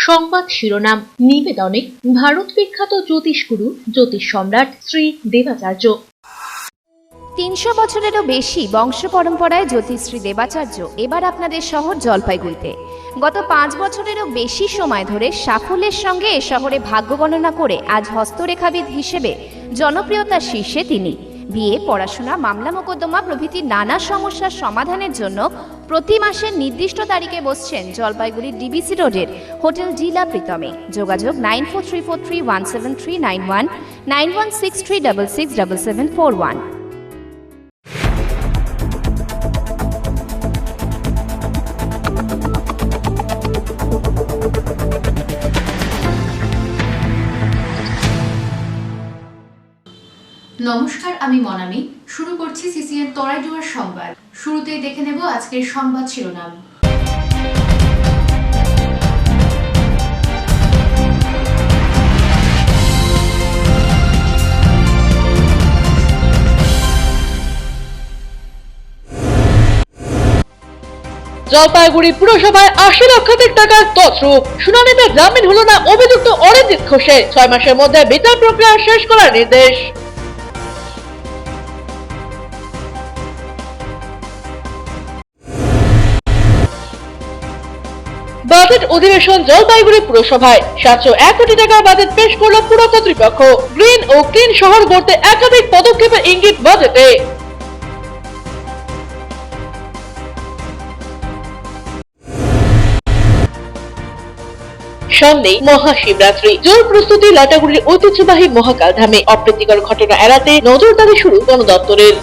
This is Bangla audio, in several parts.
সংবাদ শিরোনাম নিবেদনে ভারত বিখ্যাত জ্যোতিষগুরু জ্যোতিষ সম্রাট শ্রী দেবাচার্য। ৩০০ বছরেরও বেশি বংশ পরম্পরায় জ্যোতিষশ্রী দেবাচার্য এবার আপনাদের শহর জলপাইগুড়িতে গত ৫ বছরেরও বেশি সময় ধরে সাফল্যের সঙ্গে এ শহরে ভাগ্য গণনা করে আজ হস্তরেখাবিদ হিসেবে জনপ্রিয়তার শীর্ষে তিনি। বিয়ে, পড়াশোনা, মামলা মোকদ্দমা প্রভৃতি নানা সমস্যার সমাধানের জন্য প্রতি মাসের নির্দিষ্ট তারিখে বসছেন জলপাইগুড়ির ডিবিসি রোডের হোটেল ডিলা প্রীতমে। যোগাযোগ 9434317391, 9163667741। নমস্কার, আমি মনামি। শুরু করছি সিসিএন তরাইডুয়ার সংবাদ। শুরুতেই দেখে নেব আজকের সংবাদ শিরোনাম। জলপাইগুড়ি পুরসভায় ৮০ লক্ষাধিক টাকার তছরূপ। শুনানিতে জামিন হলো না অভিযুক্ত অরিজিৎ ঘোষের। ৬ মাসের মধ্যে বিচার প্রক্রিয়া শেষ করার নির্দেশ। বাজেট অধিবেশন জলপাইগুড়ি পুরসভায় ৭০১ কোটি টাকার বাজেট পেশ করল পুর কর্তৃপক্ষ। গ্রিন ও ক্লিন শহর গড়তে একাধিক পদক্ষেপের ইঙ্গিত বাজেটে। সামনেই মহাশিবরাত্রি, জোর প্রস্তুতি লাটাগুড়ির ঐতিহ্যবাহী মহাকাল ধামে। অপ্রীতিকর ঘটনা এড়াতে নজরদারি শুরু বন দপ্তরের।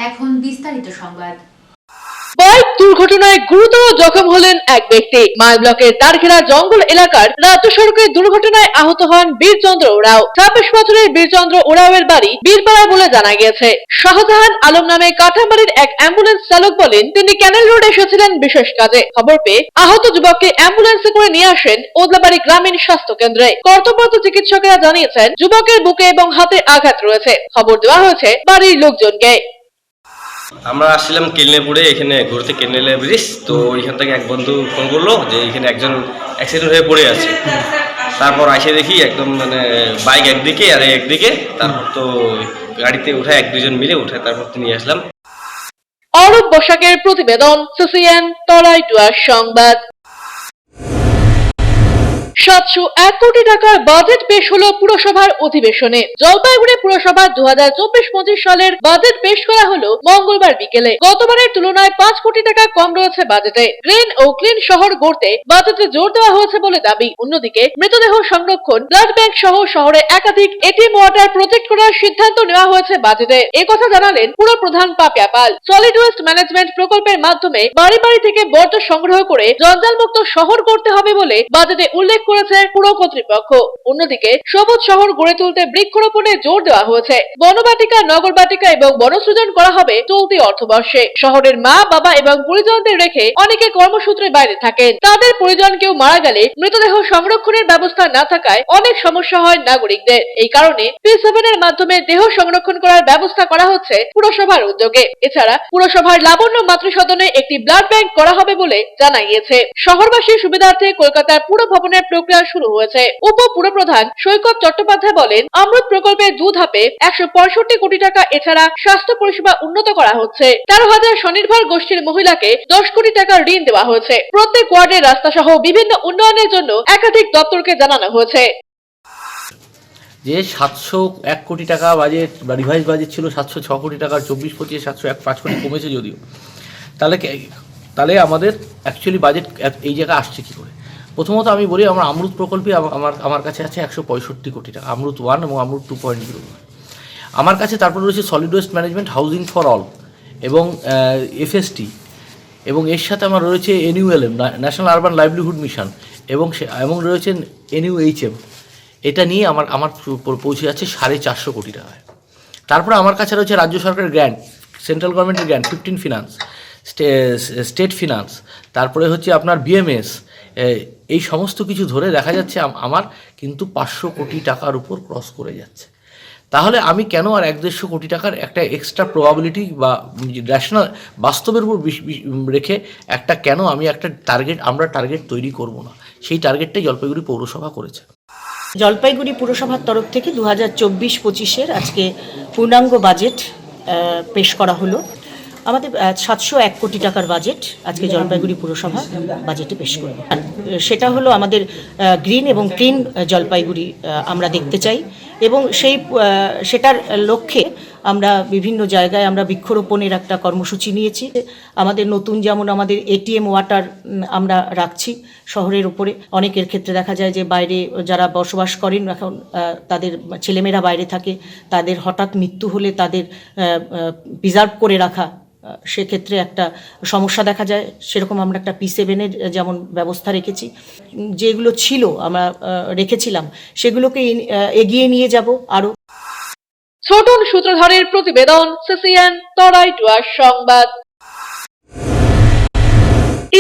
এখন বিস্তারিত সংবাদ। বাইক দুর্ঘটনায় গুরুতর জখম হলেন এক ব্যক্তি। মাল ব্লকের তারঘেরা জঙ্গল এলাকার রাজ্য সড়কের দুর্ঘটনায় আহত হন বীরচন্দ্র ওরাও। ২৬ বছরের বীরচন্দ্র ওরাওয়ের বাড়ি বীরপাড়ায় বলে জানা গিয়েছে। শাহজাহান আলম নামে কাঠামারির এক অ্যাম্বুলেন্স চালক বলেন, তিনি ক্যানেল রোডে এসেছিলেন বিশেষ কাজে। খবর পেয়ে আহত যুবককে অ্যাম্বুলেন্সে করে নিয়ে আসেন ওদলাবাড়ি গ্রামীণ স্বাস্থ্য কেন্দ্রে। কর্তব্যরত চিকিৎসকেরা জানিয়েছেন, যুবকের বুকে এবং হাতে আঘাত রয়েছে। খবর দেওয়া হয়েছে বাড়ির লোকজনকে। আমরা আসছিলাম কেলনেপুরে, এখানে ঘুরতে, কেলনেলে ব্রিজ। তো ওইখান থেকে এক বন্ধু ফোন করলো যে এখানে একজন অ্যাক্সিডেন্ট হয়ে পড়ে আছে। তারপর এসে দেখি একদম বাইক একদিকে আর একদিকে। তারপর তো গাড়িতে উঠে এক দুজন মিলে উঠে তারপর তো নিয়ে আসলাম। অরূপ বসাকের প্রতিবেদন, সিসিএন তরাইডুয়ার সংবাদ। ৭০১ কোটি টাকার বাজেট পেশ হলো পুরসভার অধিবেশনে। জলপাইগুড়ি পুরসভার ২০২৪-২৫ সালের বাজেট পেশ করা হলো মঙ্গলবার বিকেলে। গতবারের তুলনায় ৫ কোটি টাকা কম রয়েছে বাজেটে। গ্রিন ও ক্লিন শহর গড়তে বাজেটে জোর দেওয়া হয়েছে বলে দাবি। অন্যদিকে মৃতদেহ সংরক্ষণ, ব্লাড ব্যাংক সহ শহরে একাধিক এটিএম ওয়াটার প্রজেক্ট করার সিদ্ধান্ত নেওয়া হয়েছে বাজেটে। একথা জানালেন পুর প্রধান পাপিয়া পাল। সলিড ওয়েস্ট ম্যানেজমেন্ট প্রকল্পের মাধ্যমে বাড়ি বাড়ি থেকে বর্জ্য সংগ্রহ করে জঞ্জালমুক্ত শহর করতে হবে বলে বাজেটে উল্লেখ করেছে পুর কর্তৃপক্ষ। অন্যদিকে সবুজ শহর গড়ে তুলতে বৃক্ষরোপণে জোর দেওয়া হয়েছে। বনবাটিকা, নগরবাটিকা এবং বনসৃজন করা হবে চলতি অর্থবর্ষে। শহরের মা, বাবা এবং পরিজনদের রেখে অনেকে কর্মসূত্রে বাইরে থাকেন। তাদের পরিজন কেউ মারা গেলে মৃতদেহ সংরক্ষণের ব্যবস্থা না থাকায় অনেক সমস্যা হয় নাগরিকদের। এই কারণে P7 এর মাধ্যমে দেহ সংরক্ষণ করার ব্যবস্থা করা হচ্ছে পুরসভার উদ্যোগে। এছাড়া পুরসভার লাবণ্য মাতৃসদনে একটি ব্লাড ব্যাংক করা হবে বলে জানা গিয়েছে। শহরবাসীর সুবিধার্থে কলকাতার পুর ভবনের প্রক্রিয়া শুরু হয়েছে। উপ পুরপ্রধান সৈকত চট্টোপাধ্যায় বলেন, অমৃত প্রকল্পে ২ ধাপে ১৬৫ কোটি টাকা। এছাড়া স্বাস্থ্য পরিষেবা উন্নত করা হচ্ছে। ১৩,০০০ স্বনির্ভর গোষ্ঠীর মহিলাকে ১০ কোটি টাকার ঋণ দেওয়া হয়েছে। প্রত্যেক ওয়ার্ডের রাস্তা সহ বিভিন্ন উন্নয়নের জন্য একাধিক দপ্তরকে জানানো হয়েছে। যে ৭০১ কোটি টাকা বাজেট বা রিভাইজ বাজেট ছিল ৭০৬ কোটি টাকার, ২৪-২৫ ৭০১ কোটি কমেছে যদিও। তাহলে আমাদের অ্যাকচুয়ালি বাজেট এই জায়গায় আসছে কী করে? প্রথমত আমি বলি, আমার অমৃত প্রকল্পে আমার কাছে আছে ১৬৫ কোটি টাকা, অমৃত 1 এবং অমৃত 2.0। আমার কাছে তারপর রয়েছে solid waste management, housing for all এবং FST, এবং এর সাথে আমার রয়েছে NULM, national urban livelihood mission, এবং রয়েছে NUHM। এটা নিয়ে আমার পৌঁছে যাচ্ছে 450 কোটি টাকায়। তারপরে আমার কাছে রয়েছে রাজ্য সরকারের গ্র্যান্ট, সেন্ট্রাল গভর্নমেন্টের গ্র্যান্ট, 15 ফিনান্স, স্টেট ফিনান্স, তারপরে হচ্ছে আপনার BMS। এই সমস্ত কিছু ধরে দেখা যাচ্ছে আমার কিন্তু 500 কোটি টাকার উপর ক্রস করে যাচ্ছে। তাহলে আমি কেন আর 1-150 কোটি টাকার একটা এক্সট্রা প্রবাবিলিটি বা রেশনাল বাস্তবের উপর রেখে কেন আমি আমরা টার্গেট তৈরি করব না? সেই টার্গেটটাই জলপাইগুড়ি পৌরসভা করেছে। জলপাইগুড়ি পুরসভার তরফ থেকে 2024-25 আজকে পূর্ণাঙ্গ বাজেট পেশ করা হলো। আমাদের 701 কোটি টাকার বাজেট আজকে জলপাইগুড়ি পুরসভা বাজেটে পেশ করব। সেটা হলো আমাদের গ্রিন এবং ক্লিন জলপাইগুড়ি আমরা দেখতে চাই, এবং সেটার লক্ষ্যে আমরা বিভিন্ন জায়গায় আমরা বৃক্ষরোপণের একটা কর্মসূচি নিয়েছি। আমাদের নতুন যেমন আমাদের এটিএম ওয়াটার আমরা রাখছি শহরের উপরে। অনেকের ক্ষেত্রে দেখা যায় যে বাইরে যারা বসবাস করেন, এখন তাদের ছেলেমেয়েরা বাইরে থাকে, তাদের হঠাৎ মৃত্যু হলে তাদের প্রিজার্ভ করে রাখা সেক্ষেত্রে একটা সমস্যা দেখা যায়। সেরকম আমরা একটা P7-এর যেমন ব্যবস্থা রেখেছি, যেগুলো ছিল আমরা রেখেছিলাম সেগুলোকে এগিয়ে নিয়ে যাব আরও। ছোটন সূত্রধরের প্রতিবেদন, সিসিএন তরাই ডুয়ার্স সংবাদ।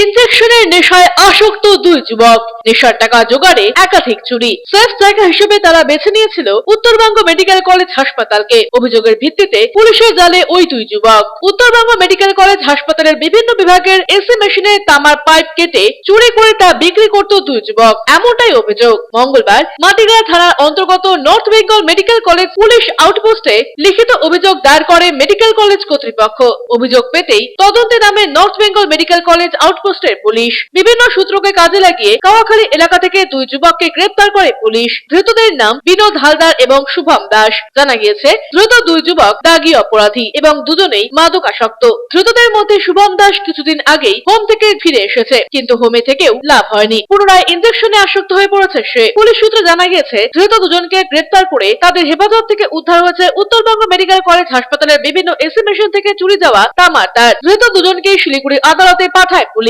ইনজেকশনের নেশায় আসক্ত 2 যুবক, নেশার টাকা জোগাড়ে একাধিক চুরি। সেফ জায়গা হিসেবে তারা বেছে নিয়েছিল উত্তরবঙ্গ মেডিকেল কলেজ হাসপাতালকে। অভিযোগের ভিত্তিতে পুলিশের জালে ওই 2 যুবক। উত্তরবঙ্গ মেডিকেল কলেজ হাসপাতালের বিভিন্ন বিভাগের এসি মেশিনে তামার পাইপ কেটে চুরি করে তা বিক্রি করত 2 যুবক, এমনটাই অভিযোগ। মঙ্গলবার মাটিগাড়া থানার অন্তর্গত north Bengal medical college police আউটপোস্টে লিখিত অভিযোগ দায়ের করে মেডিকেল কলেজ কর্তৃপক্ষ। অভিযোগ পেতেই তদন্তে নামে নর্থ বেঙ্গল মেডিকেল কলেজ আউটপোস্টের পুলিশ। বিভিন্ন সূত্রকে কাজে লাগিয়ে কাওয়াখালী এলাকা থেকে 2 যুবককে গ্রেফতার করে পুলিশ। ধৃতদের নাম বিনোদ হালদার এবং শুভম দাস। জানা গিয়েছে ধৃত 2 যুবক দাগী অপরাধী এবং দুজনেই মাদকাসক্ত। ধৃতদের মধ্যে শুভম দাস কিছুদিন আগেই হোম থেকে ফিরে এসেছে, কিন্তু হোমে থেকেও লাভ হয়নি। পুনরায় ইনজেকশনে আসক্ত হয়ে পড়েছে সে। পুলিশ সূত্রে জানা গিয়েছে ধৃত দুজনকে গ্রেফতার করে তাদের হেফাজত থেকে উদ্ধার হয়েছে উত্তরবঙ্গ মেডিকেল কলেজ হাসপাতালের বিভিন্ন এসি মেশিন থেকে চুরি যাওয়া তামার তার। ধৃত দুজনকে শিলিগুড়ি আদালতে পাঠায় পুলিশ।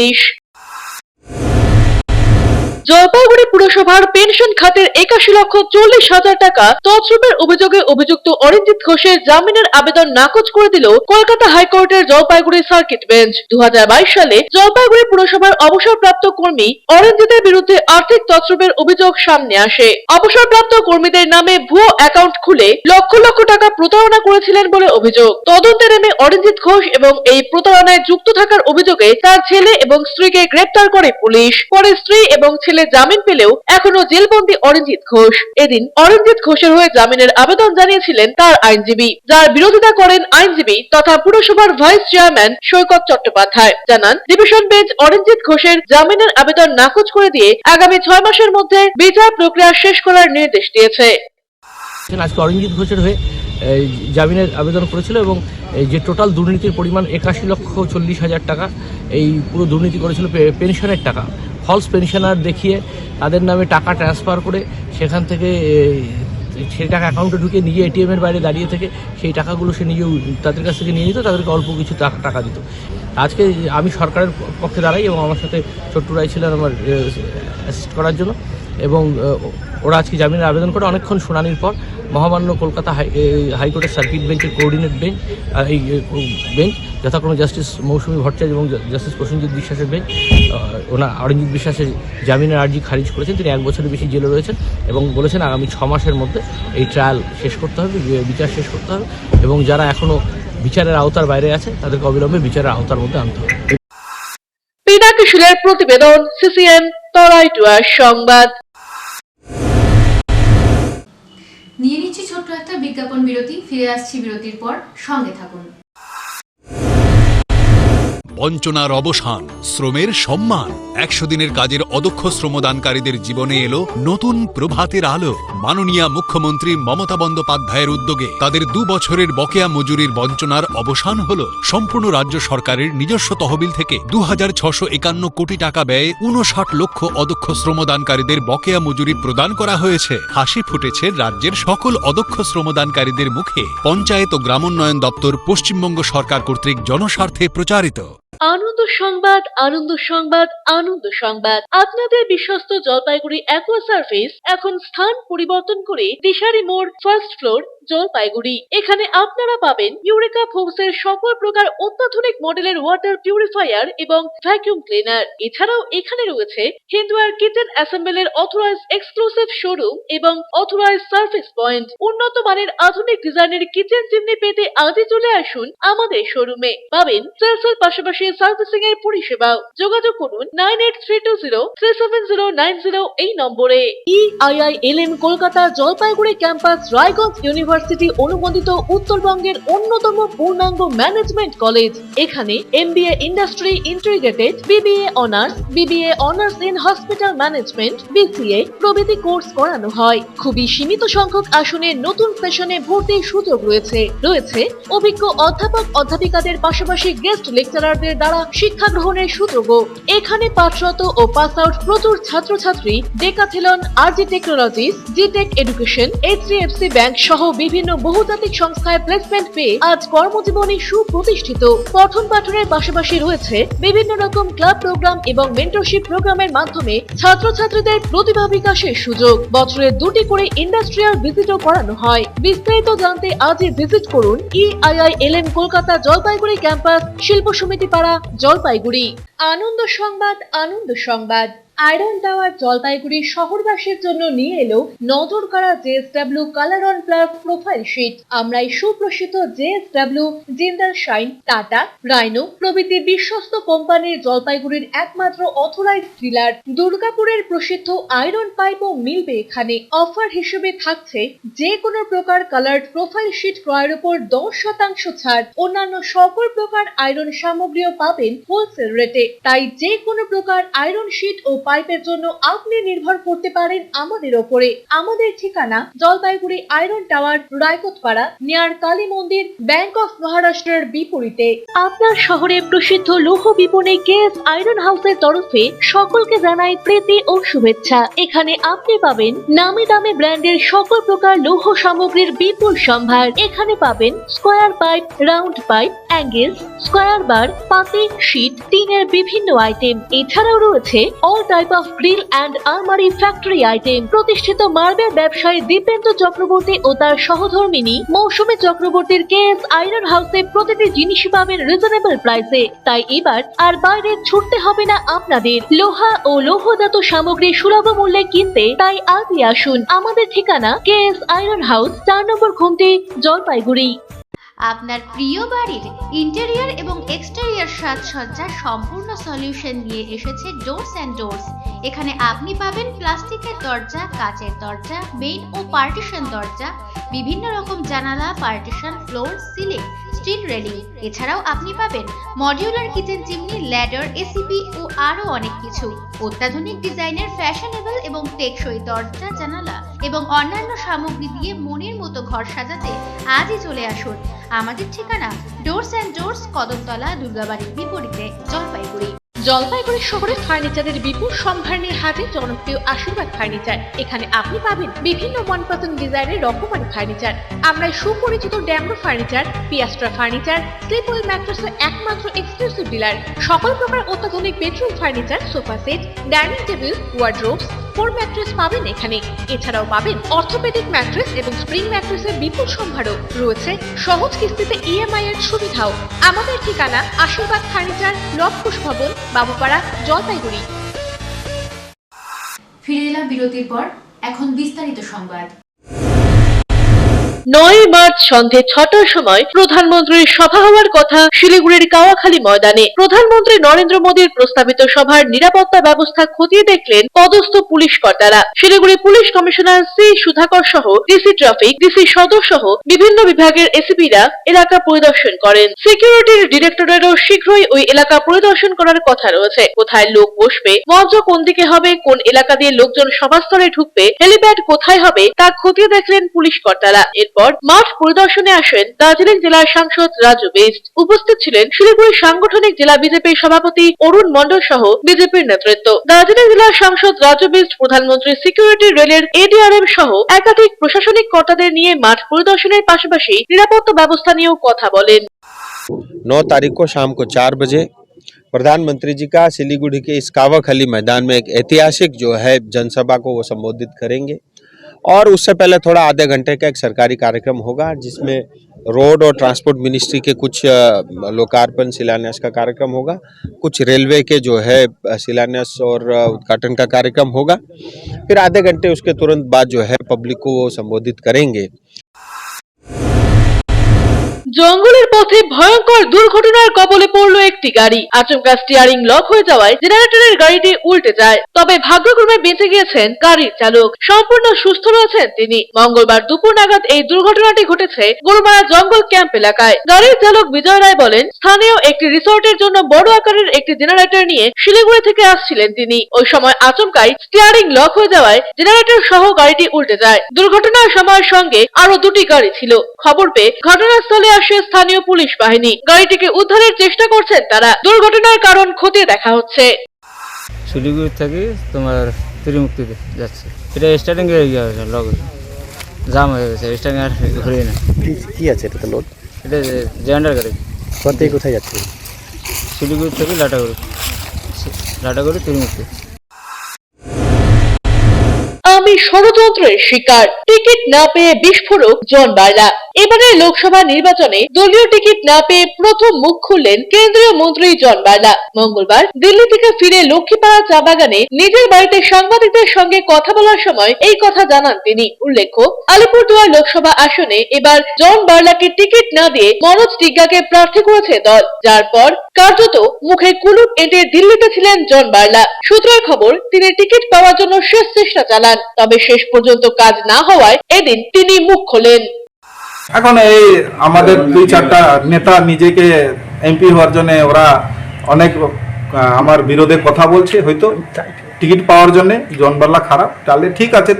জলপাইগুড়ি পুরসভার পেনশন খাতের 81,40,000 টাকা তছরূপের অভিযোগে অভিযুক্ত অরিজিৎ ঘোষের জামিনের আবেদন নাকচ করে দিল কলকাতা হাইকোর্টের জলপাইগুড়ি সার্কিট বেঞ্চ। 2022 সালে জলপাইগুড়ি পুরসভার অবসরপ্রাপ্ত কর্মী অরিজিতের বিরুদ্ধে আর্থিক তছরূপের অভিযোগ সামনে আসে। অবসরপ্রাপ্ত কর্মীদের নামে ভুয়ো অ্যাকাউন্ট খুলে লক্ষ লক্ষ টাকা প্রতারণা করেছিলেন বলে অভিযোগ। তদন্তে নেমে অরিজিৎ ঘোষ এবং এই প্রতারণায় যুক্ত থাকার অভিযোগে তার ছেলে এবং স্ত্রীকে গ্রেফতার করে পুলিশ। পরে স্ত্রী এবং ছেলে জামিন পেলেও এখনো জেলবন্দী অরিজিৎ ঘোষ। এদিন অরিজিৎ ঘোষের হয়ে জামিনের আবেদন জানিয়েছিলেন তার আইনজীবী, যার বিরোধিতা করেন আইনজীবী তথা পুরসভার ভাইস চেয়ারম্যান সৈকত চট্টোপাধ্যায়। জানান, ডিভিশন বেঞ্চ অরিজিৎ ঘোষের জামিনের আবেদন নাকচ করে দিয়ে আগামী 6 মাসের মধ্যে বিচার প্রক্রিয়া শেষ করার নির্দেশ দিয়েছে। আজকে অরিজিৎ ঘোষের হয়ে জামিনের আবেদন করেছিল এবং যে টোটাল দুর্নীতির পরিমাণ 81,40,000 টাকা, এই পুরো দুর্নীতি করেছিল পেনশনের টাকা। ফলস পেনশনার দেখিয়ে তাদের নামে টাকা ট্রান্সফার করে সেখান থেকে সেই টাকা অ্যাকাউন্টে ঢুকে নিজে এটিএমের বাইরে দাঁড়িয়ে থেকে সেই টাকাগুলো সে নিজেও তাদের কাছ থেকে নিয়ে নিত, তাদেরকে অল্প কিছু টাকা দিত। আজকে আমি সরকারের পক্ষে দাঁড়াই এবং আমার সাথে ছোট্টু রায় ছিলেন আমার অ্যাসিস্ট করার জন্য, এবং ওরা আজকে জামিনের আবেদন করে অনেকক্ষণ শুনানির পর মহামান্য কলকাতা হাইকোর্টের সার্কিট বেঞ্চের কোঅর্ডিনেট বেঞ্চ, এই বেঞ্চ যথাক্রমে জাস্টিস মৌসুমী ভট্টাচার্য এবং জাস্টিস প্রসেনজিৎ বিশ্বাসের বেঞ্চ অরিজিৎ বিশ্বাসের জামিনের আর্জি খারিজ করেছেন। তিনি 1 বছরের বেশি জেলে রয়েছেন এবং বলেছেন আগামী 6 মাসের মধ্যে এই ট্রায়াল শেষ করতে হবে, বিচার শেষ করতে হবে, এবং যারা এখনও বিচারের আওতার বাইরে আছে তাদেরকে অবিলম্বে বিচারের আওতার মধ্যে আনতে হবে। পিনাকি সুরের প্রতিবেদন, সিসিএন তরাই ডুয়ার্স সংবাদ। নিয়ে নিচ্ছি ছোট্ট একটা বিজ্ঞাপন বিরতি, ফিরে আসছি বিরতির পর, সঙ্গে থাকুন। বঞ্চনার অবসান, শ্রমের সম্মান। 100 দিনের কাজের অদক্ষ শ্রমদানকারীদের জীবনে এলো নতুন প্রভাতের আলো। মাননীয় মুখ্যমন্ত্রী মমতা বন্দ্যোপাধ্যায়ের উদ্যোগে তাদের 2 বছরের বকেয়া মজুরির বঞ্চনার অবসান হলো। সম্পূর্ণ রাজ্য সরকারের নিজস্ব তহবিল থেকে 2,651 কোটি টাকা ব্যয়ে 59 লক্ষ অদক্ষ শ্রমদানকারীদের বকেয়া মজুরি প্রদান করা হয়েছে। হাসি ফুটেছে রাজ্যের সকল অদক্ষ শ্রমদানকারীদের মুখে। পঞ্চায়েত ও গ্রামোন্নয়ন দপ্তর, পশ্চিমবঙ্গ সরকার কর্তৃক জনস্বার্থে প্রচারিত। আনন্দ সংবাদ, আনন্দ সংবাদ, আনন্দ সংবাদ। আপনাদের বিশ্বস্ত জলপাইগুড়ি অ্যাকোয়া সার্ভিস এখন স্থান পরিবর্তন করে দিশারি মোড়, ফার্স্ট ফ্লোর, জলপাইগুড়ি। এখানে আপনারা পাবেন ইউরেকা ফোর্বসের সকল প্রকার অত্যাধুনিক মডেলের ওয়াটার পিউরিফায়ার এবং ভ্যাকুয়াম ক্লিনার। এছাড়াও এখানে রয়েছে Hindware kitchen অ্যাসেম্বলের authorize exclusive showroom এবং অথরাইজ সার্ভিস পয়েন্ট। উন্নত মানের আধুনিক ডিজাইনের কিচেন চিমনি পেতে আজই চলে আসুন আমাদের শোরুমে। পাবেন সেলসের পাশাপাশি সার্ভিসিং এর পরিষেবাও। যোগাযোগ করুন 9832037090 এই নম্বরে। EIILM Kolkata Jalpaiguri campus Raiganj university অনুমোদিত উত্তরবঙ্গের অন্যতম পূর্ণাঙ্গ ম্যানেজমেন্ট কলেজ। এখানে MBA industry integrated, BBA honours, BBA honours in hospital management, BCA প্রভৃতি কোর্স করানো হয়। খুবই সীমিত সংখ্যক আসনে নতুন সেশনে ভর্তির সুযোগ রয়েছে। অভিজ্ঞ অধ্যাপক অধ্যাপিকাদের পাশাপাশি গেস্ট লেকচারারদের দ্বারা শিক্ষা গ্রহণের সুযোগও। এখানে পাঠরত ও পাস আউট প্রচুর ছাত্রছাত্রী ডেকাথেলন, RG টেকনোলজিস, জিটেক এডুকেশন, HDFC ব্যাংক সহ বিভিন্ন বহুজাতিক সংস্থায় প্লেসমেন্ট পেয়ে আজ কর্মজীবনে সুপ্রতিষ্ঠিত। পঠন পাঠনের পাশাপাশি রয়েছে বিভিন্ন রকম ক্লাব প্রোগ্রাম এবং মেন্টরশিপ প্রোগ্রামের মাধ্যমে ছাত্রছাত্রীদের প্রতিভা বিকাশের সুযোগ। বছরে 2টি করে ইন্ডাস্ট্রিয়াল ভিজিটও করানো হয়। বিস্তারিত জানতে আজই ভিজিট করুন EIILM কলকাতা জলপাইগুড়ি ক্যাম্পাস, শিল্প সমিতি পাড়া, জলপাইগুড়ি। আনন্দ সংবাদ, আনন্দ সংবাদ। আয়রন টাওয়ার জলপাইগুড়ি শহরবাসীর জন্য নিয়ে এলো নজর কাড়া JSW colour on plus profile sheet. আমরাই সুপ্রসিদ্ধ JSW, Jindal shine, Tata, Rhino প্রভৃতি বিশ্বস্ত কোম্পানির জলপাইগুড়ির একমাত্র অথরাইজড ডিলার। দুর্গাপুরের প্রসিদ্ধ আয়রন পাইপও মিলবে এখানে। অফার হিসেবে থাকছে যে কোনো প্রকার কালার্ড প্রোফাইল শিট ক্রয়ের উপর 10% ছাড়। অন্যান্য সকল প্রকার আয়রন সামগ্রীও পাবেন হোলসেল রেটে। তাই যে কোনো প্রকার আয়রন শিট ও পাইপের জন্য আপনি নির্ভর করতে পারেন আমাদের ওপরে। আমাদের ঠিকানা Jalpaiguri iron tower, Raikotpara, near Kali মন্দির, ব্যাংক অফ মহারাষ্ট্রের বিপরীতে। আপনার শহরে প্রসিদ্ধ লৌহ বিপণী KS আয়রন হাউসের তরফে সকলকে জানাই প্রীতি ও শুভেচ্ছা। এখানে আপনি পাবেন নামি দামি ব্র্যান্ডের সকল প্রকার লৌহ সামগ্রীর বিপুল সম্ভার। এখানে পাবেন square pipe, round pipe, angles, square bar, পাতি, শীট, টিনের বিভিন্ন আইটেম। এছাড়াও রয়েছে all type of grill and আলমারি ফ্যাক্টরি আইটেম। প্রতিষ্ঠিত মার্বেল ব্যবসায়ী দীপেন্দ্র চক্রবর্তী ও তার সহধর্মিনী মৌসুমী চক্রবর্তীর KS আয়রন হাউসে প্রতিটি জিনিসই পাবেন রিজনেবল প্রাইসে। তাই এবার আর বাইরে ছুটতে হবে না আপনাদের। লোহা ও লৌহজাত সামগ্রী সুলভ মূল্যে কিনতে তাই আজই আসুন। আমাদের ঠিকানা KS আয়রন হাউস, 4 নম্বর ঘুমটি, জলপাইগুড়ি। আপনার প্রিয় বাড়ির ইন্টেরিয়র এবং এক্সটেরিয়র সাজসজ্জার সম্পূর্ণ সলিউশন নিয়ে এসেছে ডোরস অ্যান্ড ডোরস। এখানে আপনি পাবেন প্লাস্টিকের দরজা, কাচের দরজা, মেইন ও পার্টিশন দরজা, বিভিন্ন রকম জানালা, partition, floor, ceiling, steel railing. এছাড়াও আপনি পাবেন modular kitchen chimney, ladder, ACP ও আরও অনেক কিছু। অত্যাধুনিক ডিজাইনের ফ্যাশনেবল এবং টেকসই দরজা, জানালা এবং অন্যান্য সামগ্রী দিয়ে মনের মতো ঘর সাজাতে আজই চলে আসুন। আমাদের ঠিকানা ডোরস অ্যান্ড ডোরস, কদমতলা, দুর্গাবাড়ির বিপরীতে, জলপাইগুড়ি। জলপাইগুড়ি শহরে ফার্নিচারের বিপুল সম্ভার নিয়ে হাজির জনপ্রিয় আশীর্বাদ ফার্নিচার। এখানে আপনি পাবেন বিভিন্ন মনপসন্দ ডিজাইনের রকমারি ফার্নিচার। আমরা সুপরিচিত Damro furniture, Piyestra furniture, Sleepwell ম্যাট্রেসের একমাত্র এক্সক্লুসিভ ডিলার। সকল প্রকার অত্যাধুনিক bedroom furniture, sofa set, dining table, wardrobes, four mattress পাবেন এখানে। এছাড়াও পাবেন অর্থোপেডিক ম্যাট্রেস এবং স্প্রিং ম্যাট্রেসের বিপুল সম্ভারও রয়েছে। সহজ কিস্তিতে EMI এর সুবিধাও। আমাদের ঠিকানা আশীর্বাদ ফার্নিচার, লবকুশ ভবন, বাবুপাড়া, জলপাইগুড়ি। ফিরে এলাম বিরতির পর। এখন বিস্তারিত সংবাদ। 9 মার্চ সন্ধে 6টার সময় প্রধানমন্ত্রীর সভা হওয়ার কথা শিলিগুড়ির কাওয়াখালী ময়দানে। প্রধানমন্ত্রী নরেন্দ্র মোদীর প্রস্তাবিত সভার নিরাপত্তা ব্যবস্থা খতিয়ে দেখলেন পদস্থ পুলিশ কর্তারা। Siliguri police commissioner C Sudhakar সহ DC ট্রাফিক, DC সদর সহ বিভিন্ন বিভাগের এসিপিরা এলাকা পরিদর্শন করেন। সিকিউরিটির ডিরেক্টরেরও শীঘ্রই ওই এলাকা পরিদর্শন করার কথা রয়েছে। কোথায় লোক বসবে, মঞ্চ কোন দিকে হবে, কোন এলাকা দিয়ে লোকজন সভাস্থলে ঢুকবে, হেলিপ্যাড কোথায় হবে তা খতিয়ে দেখলেন পুলিশ কর্তারা। এরপর মাঠ পরিদর্শনে আসেন দার্জিলিং জেলার সাংসদ রাজু বিস্ট। উপস্থিত ছিলেন শিলিগুড়ি সাংগঠনিক জেলা বিজেপির সভাপতি অরুণ মণ্ডল সহ বিজেপির নেতৃত্ব। দার্জিলিং জেলার সাংসদ রাজু বিস্ট প্রধানমন্ত্রী সিকিউরিটি রেলের ADRM সহ একাধিক প্রশাসনিক কর্তাদের নিয়ে মাঠ পরিদর্শনের পাশাপাশি নিরাপত্তা ব্যবস্থা নিয়েও কথা বলেন। 9 तारीख को शाम को 4 बजे प्रधानमंत्री जी का सिलीगुड़ी के इस कावाखाली मैदान में एक ऐतिहासिक जो है जनसभा को वो संबोधित करेंगे। और उससे पहले थोड़ा आधे घंटे का एक सरकारी कार्यक्रम होगा जिसमें रोड और ट्रांसपोर्ट मिनिस्ट्री के कुछ लोकार्पण शिलान्यास का कार्यक्रम होगा, कुछ रेलवे के जो है शिलान्यास और उद्घाटन का कार्यक्रम होगा। फिर आधे घंटे उसके तुरंत बाद जो है पब्लिक को वो संबोधित करेंगे। জঙ্গলের পথে ভয়ঙ্কর দুর্ঘটনার কবলে পড়ল একটি গাড়ি। আচমকা স্টিয়ারিং লক হয়ে যাওয়ায় জেনারেটরের গাড়িটি উল্টে যায়। তবে ভাগ্যক্রমে বেঁচে গিয়েছেন গাড়ির চালক, সম্পূর্ণ সুস্থ রয়েছেন তিনি। মঙ্গলবার দুপুর নাগাদ এই দুর্ঘটনাটি ঘটেছে গরুমারা জঙ্গল ক্যাম্প এলাকায়। গাড়ির চালক বিজয় রায় বলেন, স্থানীয় একটি রিসোর্টের জন্য বড় আকারের একটি জেনারেটর নিয়ে শিলিগুড়ি থেকে আসছিলেন তিনি। ওই সময় আচমকাই স্টিয়ারিং লক হয়ে যাওয়ায় জেনারেটর সহ গাড়িটি উল্টে যায়। দুর্ঘটনার সময়ের সঙ্গে আরো দুটি গাড়ি ছিল। খবর পেয়ে ঘটনাস্থলে আসে স্থানীয় পুলিশ বাহিনী। গাড়িটিকে উদ্ধারের চেষ্টা করছেন তারা। দুর্ঘটনার কারণ খতিয়ে দেখা হচ্ছে। শিলিগুড়ি থেকে তোমার ত্রিমুক্তিতে যাচ্ছে, এটা স্টার্টিং এ গিয়ে লগ জাম হয়ে গেছে, স্টার্টিং আর ঘুরে না। কি আছে এটা? লোড এটা জেন্ডার গাড়ি। কোথায় কোথায় যাচ্ছে? শিলিগুড়ি থেকে লাটাগুড়ি ত্রিমুক্তি। আমি ষড়যন্ত্রের শিকার, টিকিট না পেয়ে বিস্ফোরক জন বার্লা। এবারে লোকসভা নির্বাচনে দলীয় টিকিট না পেয়ে প্রথম মুখ খুললেন কেন্দ্রীয় মন্ত্রী জন বার্লা। মঙ্গলবার দিল্লি থেকে ফিরে লক্ষ্মীপাড়া চা বাগানে নিজের বাড়িতে সাংবাদিকদের সঙ্গে কথা বলার সময় এই কথা জানান তিনি। উল্লেখ্য, আলিপুরদুয়ার লোকসভা আসনে এবার জন বার্লাকে টিকিট না দিয়ে মনোজ টিগ্গাকে প্রার্থী করেছে দল, যার পর কার্যত মুখে কুলুপ এঁটে দিল্লিতে ছিলেন জন বার্লা। সূত্রের খবর, তিনি টিকিট পাওয়ার জন্য শেষ চেষ্টা চালান, তবে শেষ পর্যন্ত কাজ না হওয়ায় এদিন তিনি মুখ খোলেন। এখন এই আমাদের 2-4টা নেতা নিজেকে এমপি হওয়ার জন্য ওরা অনেক আমার বিরোধে কথা বলছে, হয়তো টিকিট পাওয়ার জন্য। জন বার্লা খারাপ, তাহলে ঠিক আছে,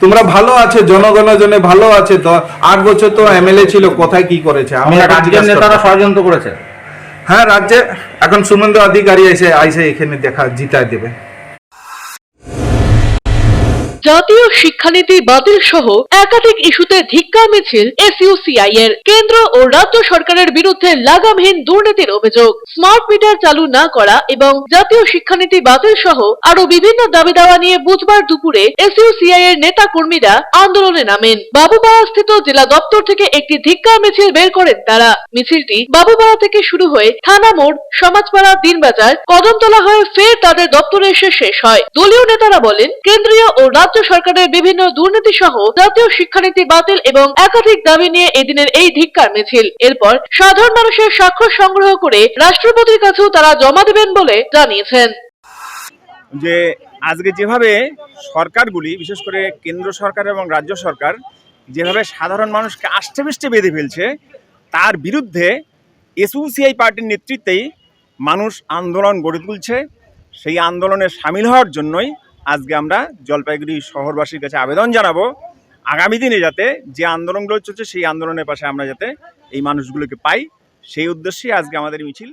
তোমরা ভালো আছে, জনগণের জন্য ভালো আছে। তো 8 বছর তো এমএলএ ছিল, কোথায় কি করেছে? আমি রাজ্যের নেতারা ষড়যন্ত্র করেছে। হ্যাঁ, রাজ্যে এখন শুভেন্দু অধিকারী আইসে এখানে জিতায় দেবে। জাতীয় শিক্ষানীতি বাতিল সহ একাধিক ইস্যুতে ধিক্কার মিছিল এসইউসিআই এর। কেন্দ্র ও রাজ্য সরকারের বিরুদ্ধে লাগামহীন দুর্নীতির অভিযোগ, স্মার্ট মিটার চালু না করা এবং জাতীয় শিক্ষানীতি বাতিল সহ আরো বিভিন্ন দাবি দাওয়া নিয়ে বুধবার দুপুরে এসইউসিআই এর নেতা কর্মীরা আন্দোলনে নামেন। বাবুপাড়া স্থিত জেলা দপ্তর থেকে একটি ধিক্কার মিছিল বের করেন তারা। মিছিলটি বাবুপাড়া থেকে শুরু হয়ে থানা মোড়, সমাজপাড়া, দিনবাজার, কদমতলা হয়ে ফের তাদের দপ্তরে এসে শেষ হয়। দলীয় নেতারা বলেন, কেন্দ্রীয় ও রাজ্য সরকারের বিভিন্ন দুর্নীতি সহ জাতীয় শিক্ষানীতি বাতিল এবং একাধিক দাবি নিয়ে এদিনের এই ধিক্কার মিছিল। এরপর সাধারণ মানুষের স্বাক্ষর সংগ্রহ করে রাষ্ট্রপতির কাছেও তারা জমা দেবেন বলে জানিয়েছেন। যে আজকে যেভাবে সরকারগুলি, বিশেষ করে কেন্দ্র সরকার এবং রাজ্য সরকার যেভাবে সাধারণ মানুষকে আষ্টে পৃষ্ঠে বেঁধে ফেলছে, তার বিরুদ্ধে এসইউসিআই পার্টির নেতৃত্বেই মানুষ আন্দোলন গড়ে তুলছে। সেই আন্দোলনে সামিল হওয়ার জন্যই আজকে আমরা জলপাইগুড়ি শহরবাসীর কাছে আবেদন জানাবো, আগামী দিনে যাতে যে আন্দোলনগুলো চলছে সেই আন্দোলনের পাশে আমরা যাতে এই মানুষগুলোকে পাই, সেই উদ্দেশ্যেই আজকে আমাদের মিছিল।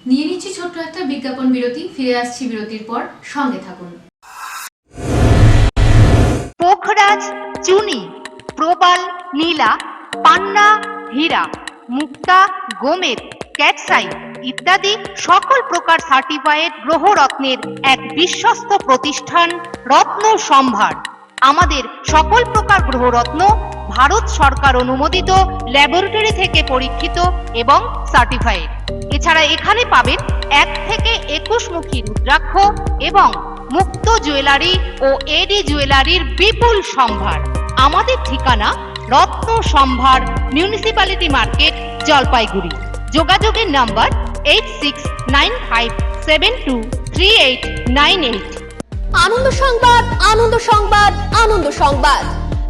নিয়ে নিচ্ছি ছোট্ট একটা বিজ্ঞাপন বিরতি, ফিরে আসছি বিরতির পর, সঙ্গে থাকুন। পোখরাজ চুনি, প্রবাল, নীলা, পান্না, হীরা, মুক্তা, গোমেদ, ক্যাটসাই ইত্যাদি সকল প্রকার সার্টিফাইড গ্রহরত্নের এক বিশ্বস্ত প্রতিষ্ঠান রত্ন সম্ভার। আমাদের সকল প্রকার গ্রহরত্ন ভারত সরকার অনুমোদিত ল্যাবরেটরি থেকে পরীক্ষিত এবং সার্টিফাইড। এছাড়া এখানে পাবেন 1 থেকে 21 মুখী রুদ্রাক্ষ এবং মুক্ত জুয়েলারি ও এডি জুয়েলারির বিপুল সম্ভার। আমাদের ঠিকানা রত্ন সম্ভার, মিউনিসিপ্যালিটি মার্কেট, জলপাইগুড়ি। যোগাযোগের নাম্বার 8695723898। আনন্দ সংবাদ, আনন্দ সংবাদ, আনন্দ সংবাদ।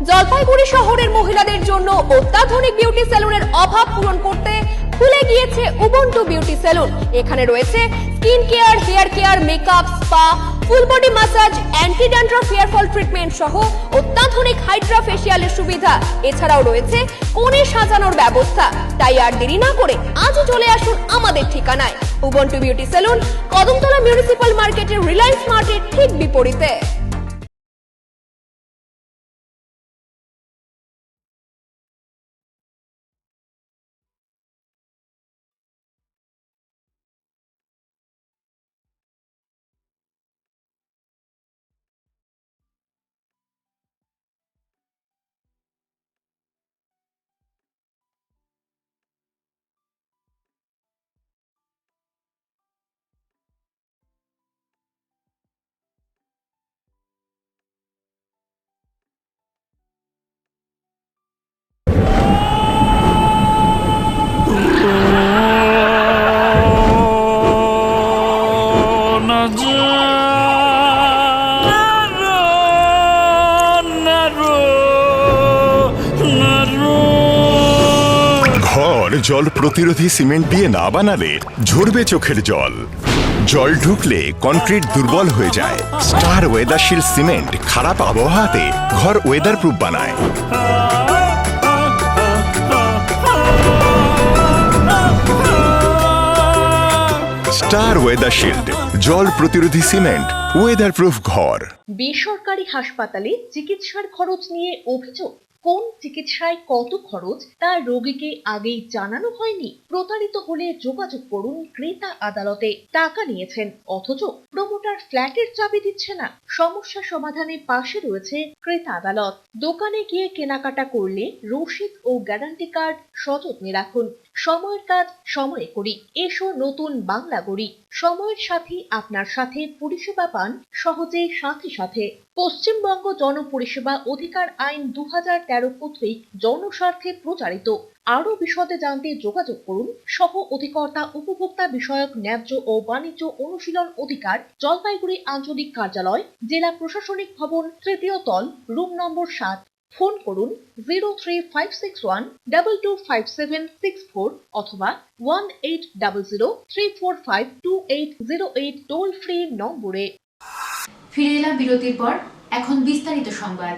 জলপাইগুড়ি শহরের মহিলাদের জন্য অত্যাধুনিক বিউটি সেলুনের অভাব পূরণ করতে খুলে গিয়েছে উবুন্টু বিউটি সেলুন। এখানে রয়েছে skin care, hair care, makeup, spa, full body massage, anti dandruff hair fall treatment সহ অত্যাধুনিক হাইড্রা ফেশিয়ালের সুবিধা। এছাড়াও রয়েছে কোণে সাজানোর ব্যবস্থা। তাই আর দেরি না করে আজই চলে আসুন আমাদের ঠিকানায়, Ubuntu beauty salon, Kadamtala municipal মার্কেটের রিলায়েন্স মার্টের ঠিক বিপরীতে। জল প্রতিরোধী সিমেন্ট দিয়ে না বানালে ঝরবে চোখের জল। জল ঢুকলে কনক্রিট দুর্বল হয়ে যায়। স্টার ওয়েদারশিল্ড সিমেন্ট খারাপ আবহাওয়াতে ঘর ওয়েদার প্রুফ বানায়। স্টার ওয়েদারশিল্ড জল প্রতিরোধী সিমেন্ট, ওয়েদার প্রুফ ঘর। বেসরকারি হাসপাতালে চিকিৎসার খরচ নিয়ে অভিযোগ। কোন চিকিৎসায় কত খরচ তা রোগীকে আগেই জানানো হয়নি। প্রতারিত হলে যোগাযোগ করুন ক্রেতা আদালতে। টাকা নিয়েছেন অথচ প্রমোটার ফ্ল্যাটের চাবি দিচ্ছে না। সমস্যা সমাধানে পাশে রয়েছে ক্রেতা আদালত। দোকানে গিয়ে কেনাকাটা করলে রসিদ ও গ্যারান্টি কার্ড সযত্নে রাখুন। সময়ের কাজ সময়ে করি। এসো নতুন বাংলা গড়ি। সময়ের সাথে আপনার সাথে পরিষেবা পান সহজে সাথে সাথে। পশ্চিমবঙ্গ জনপরিষেবা অধিকার আইন 2013 কর্তৃক জনস্বার্থে প্রচারিত। আরো বিশদে জানতে যোগাযোগ করুন সহ অধিকর্তা উপভোক্তা বিষয়ক ন্যায্য ও বাণিজ্য অনুশীলন অধিকার, জলপাইগুড়ি আঞ্চলিক কার্যালয়, জেলা প্রশাসনিক ভবন, তৃতীয় তল, রুম নম্বর 7। ফোন করুন 03561225764 অথবা 1800345280 টোল ফ্রি নম্বরে। ফিরে এলাম বিরতির পর, এখন বিস্তারিত সংবাদ।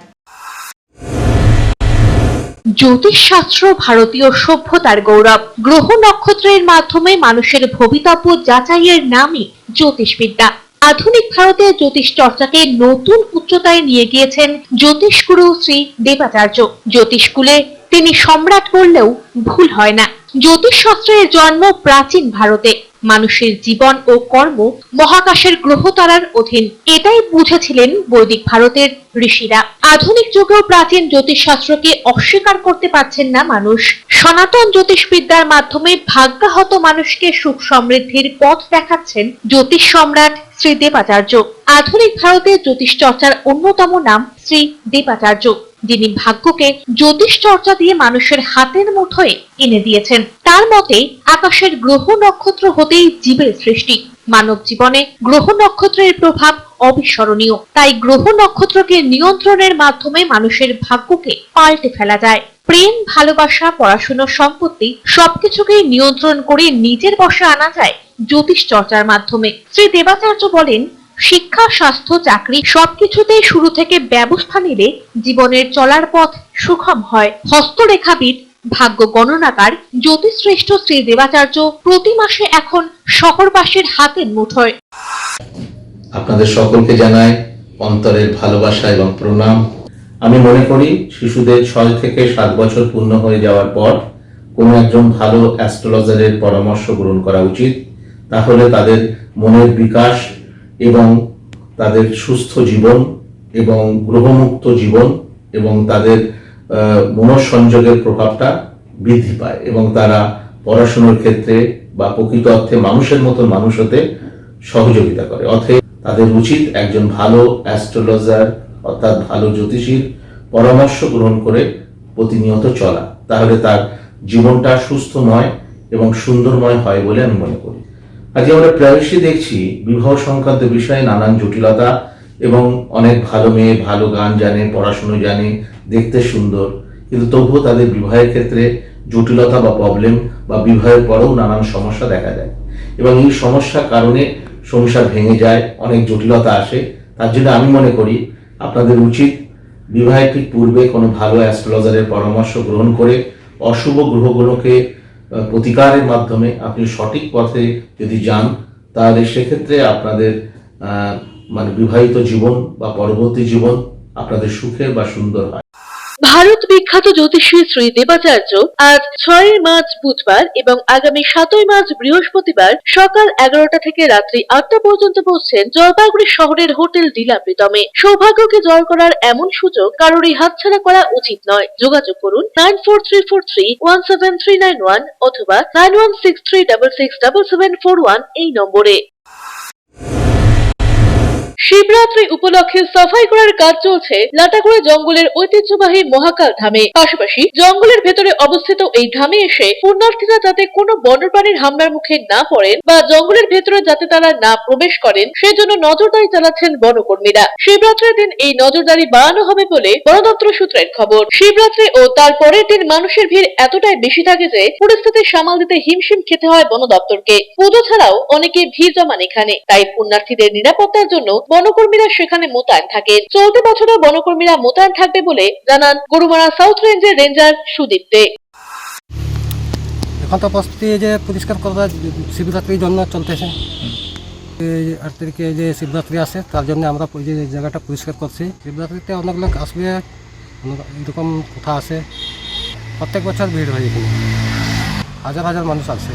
জ্যোতিষশাস্ত্র ভারতীয় সভ্যতার গৌরব। গ্রহ নক্ষত্রের মাধ্যমে মানুষের ভবিতব্য যাচাইয়ের নামই জ্যোতিষবিদ্যা। আধুনিক ভারতে জ্যোতিষ চর্চাকে নতুন উচ্চতায় নিয়ে গিয়েছেন জ্যোতিষগুরু শ্রী দেবাচার্য। জ্যোতিষকুলে তিনি সম্রাট বললেও ভুল হয় না। জ্যোতিষশাস্ত্রের জন্ম প্রাচীন ভারতে। মানুষের জীবন ও কর্ম মহাকাশের গ্রহতারার অধীন, এটাই বুঝেছিলেন বৈদিক ভারতের ঋষিরা। আধুনিক যুগেও প্রাচীন জ্যোতিষশাস্ত্রকে অস্বীকার করতে পারছেন না মানুষ। সনাতন জ্যোতিষবিদ্যার মাধ্যমে ভাগ্যাহত মানুষকে সুখ সমৃদ্ধির পথ দেখাচ্ছেন জ্যোতিষ সম্রাট শ্রী দেবাচার্য। আধুনিক ভারতে জ্যোতিষ চর্চার অন্যতম নাম শ্রী দেবাচার্য, যিনি ভাগ্যকে জ্যোতিষ চর্চা দিয়ে মানুষের হাতের মুঠোয় এনে দিয়েছেন। তার মতে আকাশের গ্রহ নক্ষত্র হতেই জীবের সৃষ্টি। মানব জীবনে গ্রহ নক্ষত্রের প্রভাব অবিস্মরণীয়। তাই গ্রহ নক্ষত্রকে নিয়ন্ত্রণের মাধ্যমে মানুষের ভাগ্যকে পাল্টে ফেলা যায়। প্রেম, ভালোবাসা, পড়াশোনা, সম্পত্তি সবকিছুকে নিয়ন্ত্রণ করে নিজের বশে আনা যায় জ্যোতিষ চর্চার মাধ্যমে। শ্রী দেবাচার্য বলেন, শিক্ষা, স্বাস্থ্য, চাকরি সবকিছুতেই শুরু থেকে ব্যবস্থা নিলে জীবনের চলার পথ সুগম হয়। হস্তরেখাবিদ, ভাগ্য গণনাকার, জ্যোতিষশ্রেষ্ঠ শ্রী দেবাচার্য প্রতি মাসে এখন শহরবাসীর হাতের মুঠোয়। আপনাদের সকলকে জানাই অন্তরের ভালোবাসা এবং প্রণাম। আমি মনে করি শিশুদের 6 থেকে 7 বছর পূর্ণ হয়ে যাওয়ার পর কোনো একজন ভালো অ্যাস্ট্রোলজারের পরামর্শ গ্রহণ করা উচিত। তাহলে তাদের মনের বিকাশ এবং তাদের সুস্থ জীবন এবং গ্রহমুক্ত জীবন এবং তাদের মনঃসংযোগের প্রভাবটা বৃদ্ধি পায় এবং তারা পড়াশোনার ক্ষেত্রে বা প্রকৃত অর্থে মানুষের মতো মানুষ হতে সহযোগিতা করে। অতএব তাদের উচিত একজন ভালো অ্যাস্ট্রোলজার অর্থাৎ ভালো জ্যোতিষীর পরামর্শ গ্রহণ করে প্রতিনিয়ত চলা। তাহলে তার জীবনটা সুস্থময় এবং সুন্দরময় হয় বলে আমি মনে করি। আজ আমরা প্রায়শই দেখছি বিবাহ সংক্রান্ত বিষয়ে নানান জটিলতা এবং অনেক ভালো মেয়ে ভালো গান জানে, পড়াশুনো জানে, দেখতে সুন্দর, কিন্তু তবুও তাদের বিবাহের ক্ষেত্রে জটিলতা বা প্রবলেম বা বিবাহের পরেও নানান সমস্যা দেখা যায় এবং এই সমস্যার কারণে সংসার ভেঙে যায়, অনেক জটিলতা আসে। তার জন্য আমি মনে করি আপনাদের উচিত বিবাহের ঠিক পূর্বে কোনো ভালো অ্যাস্ট্রোলজারের পরামর্শ গ্রহণ করে অশুভ গ্রহগুলোকে প্রতিকারের মাধ্যমে আপনি সঠিক পথে যদি যান, তাহলে সেক্ষেত্রে আপনাদের বিবাহিত জীবন বা পরবর্তী জীবন আপনাদের সুখের বা সুন্দর হয়। ভারত বিখ্যাত জ্যোতিষী শ্রী দেবাচার্য আজ 6 মার্চ বুধবার এবং আগামী 7 মার্চ বৃহস্পতিবার সকাল 11টা থেকে রাত্রি 8টা পর্যন্ত বসছেন জলপাইগুড়ি শহরের হোটেল ডিলা প্রীতমে। সৌভাগ্যকে জয় করার এমন সুযোগ কারোরই হাতছাড়া করা উচিত নয়। যোগাযোগ করুন 9434317391 অথবা 9163667741 এই নম্বরে। শিবরাত্রি উপলক্ষে সাফাই করার কাজ চলছে লাটাগুড়া জঙ্গলের ঐতিহ্যবাহী মহাকাল ধামে। পাশাপাশি জঙ্গলের ভেতরে অবস্থিত এই ধামে এসে পুণ্যার্থীরা যাতে কোনো বন্যপ্রাণীর হামলার মুখে না পড়েন বা জঙ্গলের ভেতরে যাতে তারা না প্রবেশ করেন সেজন্য নজরদারি চালাচ্ছেন বনকর্মীরা। শিবরাত্রির দিন এই নজরদারি বাড়ানো হবে বলে বন দপ্তর সূত্রের খবর। শিবরাত্রি ও তার পরের দিন মানুষের ভিড় এতটাই বেশি থাকে যে পরিস্থিতি সামাল দিতে হিমশিম খেতে হয় বন দপ্তরকে। পুজো ছাড়াও অনেকে ভিড় জমান এখানে, তাই পুণ্যার্থীদের নিরাপত্তার জন্য বনকর্মীরা সেখানে মোতায়েন থাকেন। চলতি বছরও বনকর্মীরা মোতায়েন থাকবে বলে জানান গরুমারা সাউথ রেঞ্জের রেঞ্জার সুদীপ দে। এখন তো প্রস্তুতি যে পরিষ্কার করা শিবরাত্রির জন্য চলতেছে। 8 তারিখে যে শিবরাত্রি আছে তার জন্য আমরা যে জায়গাটা পরিষ্কার করছি। শিবরাত্রিতে অনেক লোক আসবে, এরকম কথা আছে। প্রত্যেক বছর ভিড় হয় এখানে, হাজার হাজার মানুষ আসে।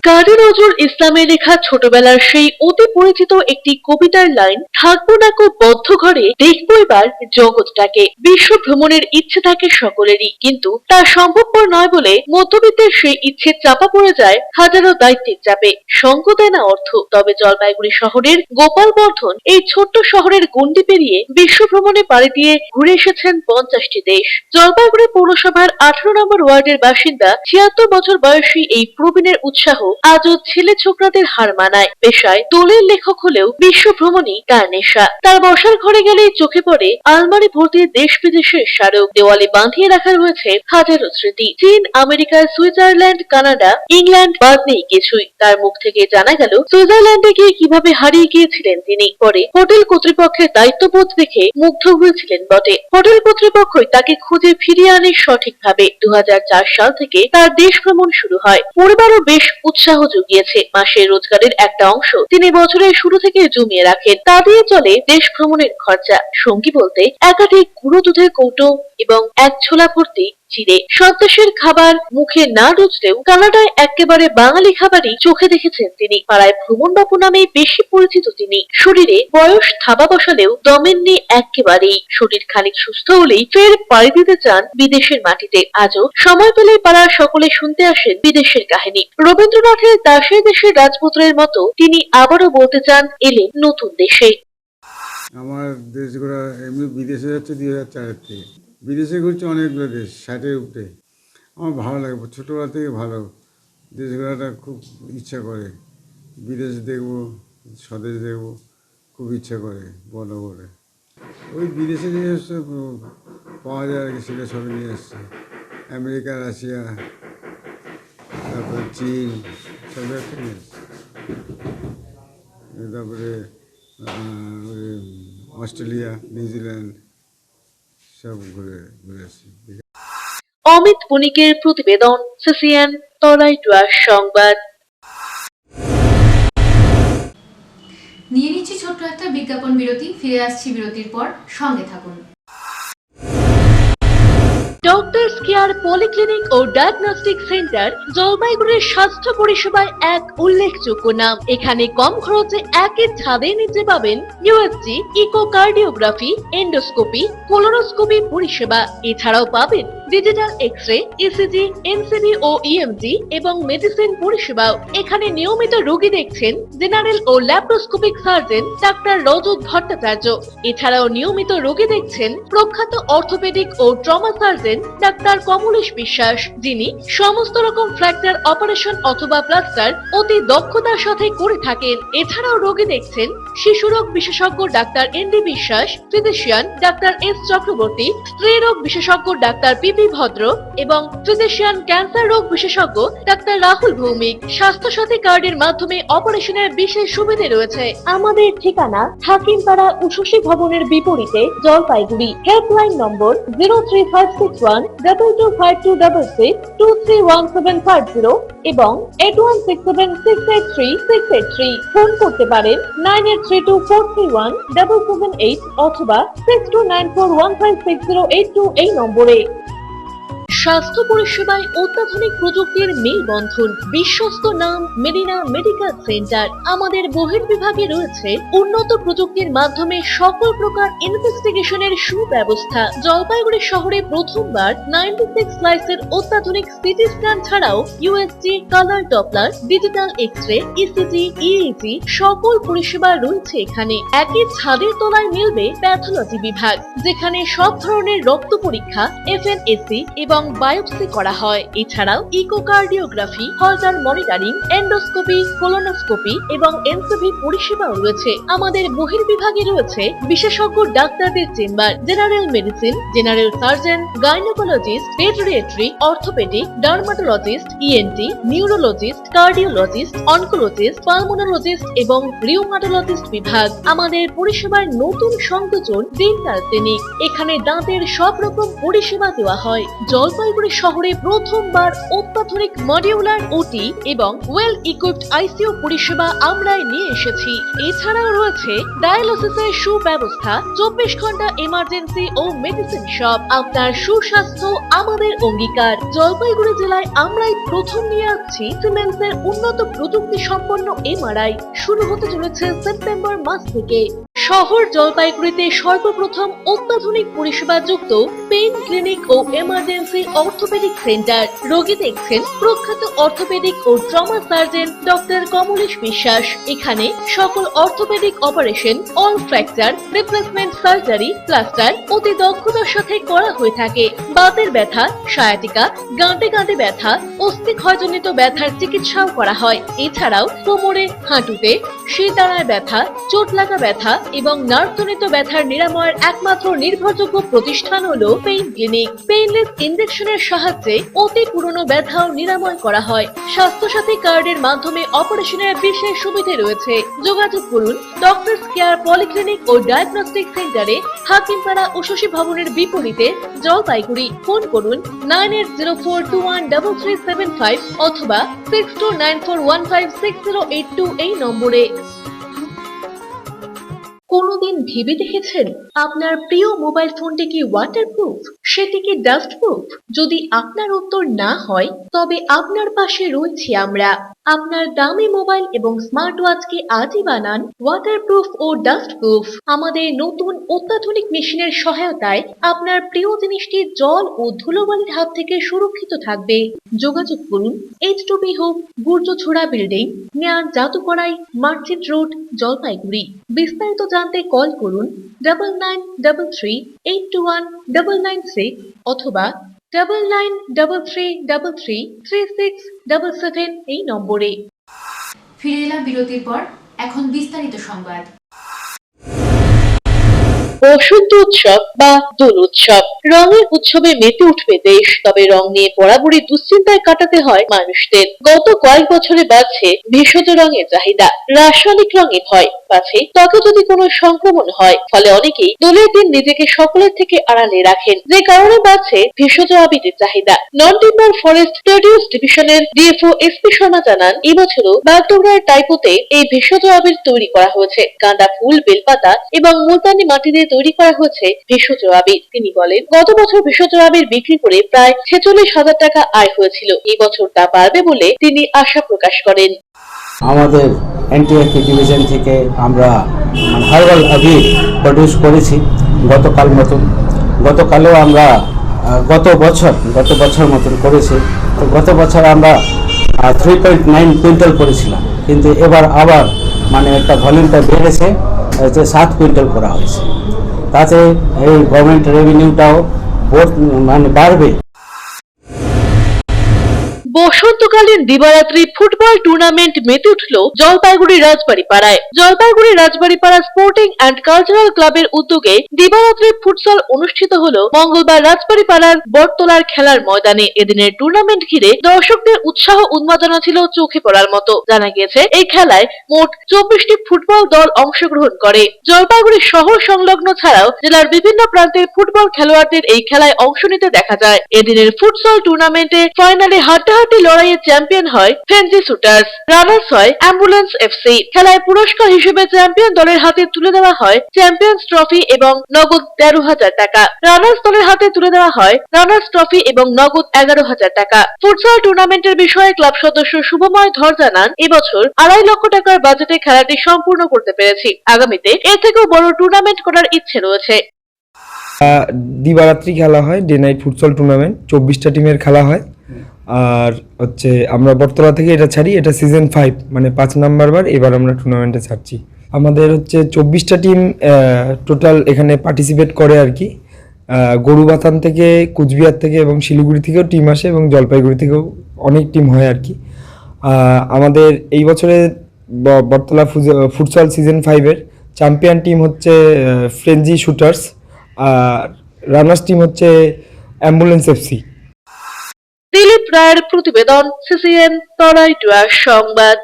কাজী নজরুল ইসলামের লেখা ছোটবেলার সেই অতি পরিচিত একটি কবিতার লাইন, থাকবো না কো বদ্ধ ঘরে, দেখবো এবার জগৎটাকে। বিশ্ব ভ্রমণের ইচ্ছে থাকে সকলেরই, কিন্তু তা সম্ভবপর নয় বলে মধ্যবিত্তের সেই ইচ্ছে চাপা পড়ে যায় হাজারো দায়িত্বের চাপে। সঙ্গ দেয় না অর্থ। তবে জলপাইগুড়ি শহরের গোপালবর্ধন এই ছোট্ট শহরের গণ্ডি পেরিয়ে বিশ্ব ভ্রমণে পাড়ি দিয়ে ঘুরে এসেছেন 50টি দেশ। জলপাইগুড়ি পৌরসভার 18 নম্বর ওয়ার্ডের বাসিন্দা 76 বছর বয়সী এই প্রবীণের উৎসাহ আজও ছেলে ছোকরাদের হার মানায়। পেশায় দলের লেখক হলেও বিশ্ব ভ্রমণই তার নেশা। তার বসার ঘরে গেলেই চোখে পড়ে আলমারি ভর্তি দেশ বিদেশের স্মারক। দেওয়ালে বাঁধিয়ে রাখা রয়েছে হাজারো স্মৃতি। চীন, আমেরিকা, সুইজারল্যান্ড, কানাডা, ইংল্যান্ড বাদ নেই কিছুই। তার মুখ থেকে জানা গেল সুইজারল্যান্ডে গিয়ে কিভাবে হারিয়ে গিয়েছিলেন তিনি। পরে হোটেল কর্তৃপক্ষের দায়িত্ববোধ দেখে মুগ্ধ হয়েছিলেন বটে। হোটেল কর্তৃপক্ষই তাকে খুঁজে ফিরিয়ে আনে সঠিকভাবে। 2004 সাল থেকে তার দেশ ভ্রমণ শুরু হয়। পরিবারও বেশ উৎসাহ জুগিয়েছে। মাসের রোজগারের একটা অংশ তিনি বছরের শুরু থেকে জমিয়ে রাখেন। তা দিয়ে চলে দেশ ভ্রমণের খরচা। সঙ্গী বলতে একাধিক গুঁড়ো দুধের কৌটো এবং এক ছোলা ভর্তি চিড়ে। সব দেশের খাবার মুখে না রুচলেও কানাডায় একেবারে বাঙালি খাবারই চোখে দেখেছেন তিনি। পাড়ায় ভ্রমণ বাপু নামে বেশি পরিচিত তিনি। শরীরে বয়স থাবা বসালেও দমেননি একেবারেই। শরীর খানিক সুস্থ হলেই ফের পাড়ি দিতে চান বিদেশের মাটিতে। আজও সময় পেলে পাড়ার সকলে শুনতে আসেন বিদেশের কাহিনী। রবীন্দ্রনাথের দাসের দেশের রাজপুত্রের মতো তিনি আবারও বলতে চান এলেন নতুন দেশে। আমার দেশ ঘোরা এমনি বিদেশে যাচ্ছে 2004 থেকে। বিদেশে ঘুরছে অনেকগুলো দেশ, 60-এর উপরে। আমার ভালো লাগে, ছোটোবেলা থেকে ভালো দেশ ঘোরাটা খুব ইচ্ছা করে। বিদেশ দেখবো, স্বদেশ দেখবো, খুব ইচ্ছা করে বড় করে। ওই বিদেশে নিয়ে এসছে পাওয়া যায় আর কি, সেটা সবই নিয়ে এসছে। আমেরিকা, রাশিয়া, তারপরে চীন, সব জায়গা নিয়ে এসছে। তারপরে অস্ট্রেলিয়া, নিউজিল্যান্ড সব ঘুরে আসছি। অমিত বণিকের প্রতিবেদন, সিসিএন তরাইটুয়া সংবাদ। নিয়ে নিচ্ছি ছোট্ট একটা বিজ্ঞাপন বিরতি। ফিরে আসছি বিরতির পর, সঙ্গে থাকুন। ডক্টরস কেয়ার পলিক্লিনিক ও ডায়াগনস্টিক সেন্টার জলপাইগুড়ির স্বাস্থ্য পরিষেবায় এক উল্লেখযোগ্য নাম। এখানে কম খরচে একই ছাদের নিচে পাবেন ইউএসজি, ইকোকার্ডিওগ্রাফি, এন্ডোস্কোপি, কোলোনোস্কোপি পরিষেবা। এছাড়াও পাবেন ডিজিটাল এক্স-রে, ইসিজি, এনসিবি ও ইএমজি এবং মেডিসিন পরিষেবাও। এখানে নিয়মিত রোগী দেখছেন জেনারেল ও ল্যাপ্রোস্কোপিক সার্জন ডাক্তার রজত ভট্টাচার্য। এছাড়াও নিয়মিত রোগী দেখছেন প্রখ্যাত অর্থোপেডিক ও ট্রমা সার্জন ডাক্তার কমলেশ বিশ্বাস, যিনি সমস্ত রকম ফ্র্যাকচার অপারেশন অথবা প্লাস্টার অতি দক্ষতার সাথে করে থাকেন। এছাড়াও রোগী দেখছেন শিশুরোগ বিশেষজ্ঞ ডাক্তার এনডি বিশ্বাস, ফিজিশিয়ান ডাক্তার এস চক্রবর্তী, স্ত্রী রোগ বিশেষজ্ঞ ডাক্তার পিপি ভদ্র এবং ফিজিশিয়ান ক্যান্সার রোগ বিশেষজ্ঞ ডাক্তার রাহুল ভৌমিক। স্বাস্থ্য সাথী কার্ডের মাধ্যমে অপারেশনের বিশেষ সুবিধে রয়েছে। আমাদের ঠিকানা হাকিমপাড়া উষসী ভবনের বিপরীতে, জলপাইগুড়ি। হেল্পলাইন নম্বর 03561225266, 231750 এবং 8167683683। ফোন করতে পারেন 9832431778 অথবা 6294156082 এই নম্বরে। স্বাস্থ্য পরিষেবায় অত্যাধুনিক প্রযুক্তির মেলবন্ধন, বিশ্বস্ত নাম মেরিনা মেডিকেল সেন্টার। আমাদের বহির্বিভাগে রয়েছে উন্নত প্রযুক্তির মাধ্যমে সকল প্রকার ইনভেস্টিগেশনের সুব্যবস্থা। জলপাইগুড়ি শহরে প্রথমবার 96 স্লাইসের অত্যাধুনিক সিটি স্ক্যান ছাড়াও USG, colour Doppler, digital X-ray, ECG, EEG সকল পরিষেবা রয়েছে এখানে। একই ছাদের তলায় মিলবে প্যাথোলজি বিভাগ, যেখানে সব ধরনের রক্ত পরীক্ষা, এফএনএসি এবং বায়োপসি করা হয়। এছাড়াও ইকোকার্ডিওগ্রাফি, হলটার মনিটরিং, এন্ডোস্কোপি, কোলোনোস্কোপি এবং এনসিভি পরিষেবাও রয়েছে। আমাদের বহির্বিভাগে রয়েছে বিশেষজ্ঞ ডাক্তারদের chamber, general medicine, general surgeon, gynaecologist, পেডিয়াট্রি, orthopaedic, dermatologist, ENT, neurologist, cardiologist, oncologist, pulmonologist এবং রিউমাটোলজিস্ট বিভাগ। আমাদের পরিষেবার নতুন সংযোজন ডেন্টাল ক্লিনিক। এখানে দাঁতের সব রকম পরিষেবা দেওয়া হয়। জলপাইগুড়ি শহরে প্রথমবার অত্যাধুনিক মডিউলার ওটি এবং ওয়েল ইকুইপড আইসিইউ পরিষেবা আমরাই নিয়ে এসেছি। এছাড়াও রয়েছে ডায়ালিসিসের সুব্যবস্থা, 24 ঘন্টা এমার্জেন্সি ও মেডিসিন শপ। আপনার সুস্বাস্থ্য আমাদের অঙ্গীকার। জলপাইগুড়ি জেলায় আমরাই প্রথম নিয়ে আসছি সিমেন্সের উন্নত প্রযুক্তি সম্পন্ন এমআরআই। শুরু হতে চলেছে সেপ্টেম্বর মাস থেকে। শহর জলপাইগুড়িতে সর্বপ্রথম অত্যাধুনিক পরিষেবা যুক্ত পেইন ক্লিনিক ও এমার্জেন্সি অর্থোপেডিক সেন্টার। রোগী দেখছেন প্রখ্যাত অর্থোপেডিক ও ট্রমা সার্জন ডক্টর কমলেশ বিশ্বাস। এখানে সকল orthopaedic operation, all fracture, replacement surgery, plaster অতি দক্ষতার সাথে করা হয়ে থাকে। বাতের ব্যথা, সায়াটিকা, গাঁটে গাঁটে ব্যথা, অস্থিক্ষয়জনিত ব্যথার চিকিৎসাও করা হয়। এছাড়াও কোমরে, হাঁটুতে, শিরদাঁড়ায় ব্যথা, চোট লাগা ব্যথা এবং নার্ভজনিত ব্যথার নিরাময়ের একমাত্র নির্ভরযোগ্য প্রতিষ্ঠান হলো পেইন ক্লিনিক। পেইনলেস ইনজেকশনের সাহায্যে অতি পুরনো ব্যথাও নিরাময় করা হয়। স্বাস্থ্যসাথী কার্ডের মাধ্যমে অপারেশনের বিশেষ সুবিধে রয়েছে। যোগাযোগ করুন ডক্টরস কেয়ার পলিক্লিনিক ও ডায়াগনস্টিক সেন্টারে, হাকিমপাড়া ও শশী ভবনের বিপরীতে, জলপাইগুড়ি। ফোন করুন 9804213375 অথবা 6294156082 এই নম্বরে। কোনোদিন ভেবে দেখেছেন আপনার প্রিয় মোবাইল ফোনটি কি ওয়াটারপ্রুফ, সেটি কি ডাস্টপ্রুফ? যদি আপনার উত্তর না হয়, তবে আপনার পাশে রয়েছি আমরা। আপনার দামি মোবাইল এবং স্মার্ট ওয়াচকে আজই বানান ওয়াটারপ্রুফ ও ডাস্টপ্রুফ। আমাদের নতুন অত্যাধুনিক মেশিনের সহায়তায় আপনার প্রিয় জিনিসটি জল ও ধুলোবালির হাত থেকে সুরক্ষিত থাকবে। যোগাযোগ করুন H2B hope, Gurjachhara building, near Jadukarai, merchant road, Jalpaiguri. বিস্তারিত জানতে কল করুন 9933821996 অথবা 9933333677 এই নম্বরে। ফিরে এলাম বিরতির পর। এখন বিস্তারিত সংবাদ। বসন্ত উৎসব বা দোল উৎসব, রঙের উৎসবে মেতে উঠবে দেশ। তবে রং নিয়ে বরাবরই দুশ্চিন্তায় কাটাতে হয় মানুষদের। গত কয়েক বছরে বাড়ছে ভেষজ রঙের চাহিদা। রাসায়নিক রঙে ভয় পাচ্ছে ত্বকে যদি কোনো সংক্রমণ হয়। ফলে অনেকেই দোলের দিন নিজেকে সকলের থেকে আড়ালে রাখেন, যে কারণে বাড়ছে ভেষজ আবিরের চাহিদা। নন টিম্বার ফরেস্ট প্রডিউস ডিভিশনের ডিএফও এসপি শর্মা জানান, এবছরও বাগডোগরার টাইপোতে এই ভেষজ আবির তৈরি করা হয়েছে। গাঁদা ফুল, বেলপাতা এবং মুলতানি মাটি দিয়ে তৈরি করা হয়েছে ভেষজ আবির। তিনি বলেন, গত বছর ভেষজ আবির বিক্রি করে প্রায় 46,000 টাকা আয় হয়েছিল। এই বছর তা বাড়বে বলে তিনি আশা প্রকাশ করেন। আমাদের এনটিএফপি ডিভিশন থেকে আমরা হার্বাল আবির প্রডিউস করেছি গতকালেও আমরা গত বছর মতন করেছি। তো গত বছর আমরা 3.9 কুইন্টাল করেছিলাম, কিন্তু এবার আবার একটা ভলিউমটা বেড়েছে, 7 কুইন্টাল করা হয়েছে। তাতে এই গভর্নমেন্ট রেভিনিউটাও বাড়বে। বসন্তকালীন দিবারাত্রি ফুটবল টুর্নামেন্ট মেতে উঠল জলপাইগুড়ি রাজবাড়ি পাড়ায়। জলপাইগুড়ি রাজবাড়ি পাড়া স্পোর্টিং অ্যান্ড কালচারাল ক্লাবের উদ্যোগে দিবারাত্রি ফুটসল অনুষ্ঠিত হলো মঙ্গলবার রাজবাড়ি পাড়ার বটতলার খেলার ময়দানে। এদিনের টুর্নামেন্ট ঘিরে দর্শকদের উৎসাহ উন্মাদনা ছিল চোখে পড়ার মতো। জানা গিয়েছে, এই খেলায় মোট 24টি ফুটবল দল অংশগ্রহণ করে। জলপাইগুড়ি শহর সংলগ্ন ছাড়াও জেলার বিভিন্ন প্রান্তের ফুটবল খেলোয়াড়দের এই খেলায় অংশ নিতে দেখা যায়। এদিনের ফুটসল টুর্নামেন্টে ফাইনালে হাড্ডাহাড্ডি পরবর্তী লড়াইয়ে চ্যাম্পিয়ন হয় ফেন্সি শুটার্স, রানার্স হয় অ্যাম্বুলেন্স এফসি। খেলায় পুরস্কার হিসেবে চ্যাম্পিয়ন দলের হাতে তুলে দেওয়া হয় চ্যাম্পিয়ন্স ট্রফি এবং নগদ 13,000 টাকা। রানার্স দলের হাতে তুলে দেওয়া হয় রানার্স ট্রফি এবং নগদ 11,000 টাকা। ফুটসাল টুর্নামেন্টের বিষয়ে ক্লাব সদস্য শুভময় ধর জানান, এবছর 2.5 লক্ষ টাকার বাজেটে খেলাটি সম্পূর্ণ করতে পেরেছি। আগামীতে এর থেকেও বড় টুর্নামেন্ট করার ইচ্ছে রয়েছে। দিবারাত্রি খেলা হয়, ডে নাইট ফুটসল টুর্নামেন্ট, 24টা টিমের খেলা হয়। আর হচ্ছে আমরা বটতলা থেকে এটা ছাড়ি, এটা সিজন 5 মানে 5 নাম্বার বার এবার আমরা টুর্নামেন্টে ছাড়ছি। আমাদের হচ্ছে 24টা টিম টোটাল এখানে পার্টিসিপেট করে আর কি। গরুবাথান থেকে, কুচবিহার থেকে এবং শিলিগুড়ি থেকেও টিম আসে এবং জলপাইগুড়ি থেকেও অনেক টিম হয় আর কি। আমাদের এই বছরে বটতলা ফুটসল সিজন 5-এর চ্যাম্পিয়ন টিম হচ্ছে ফ্রেঞ্জি শুটার্স, আর রানার্স টিম হচ্ছে অ্যাম্বুলেন্স এফসি। দিলীপ রায়ের প্রতিবেদন, সিসিএন তরাই ডুয়ার সংবাদ।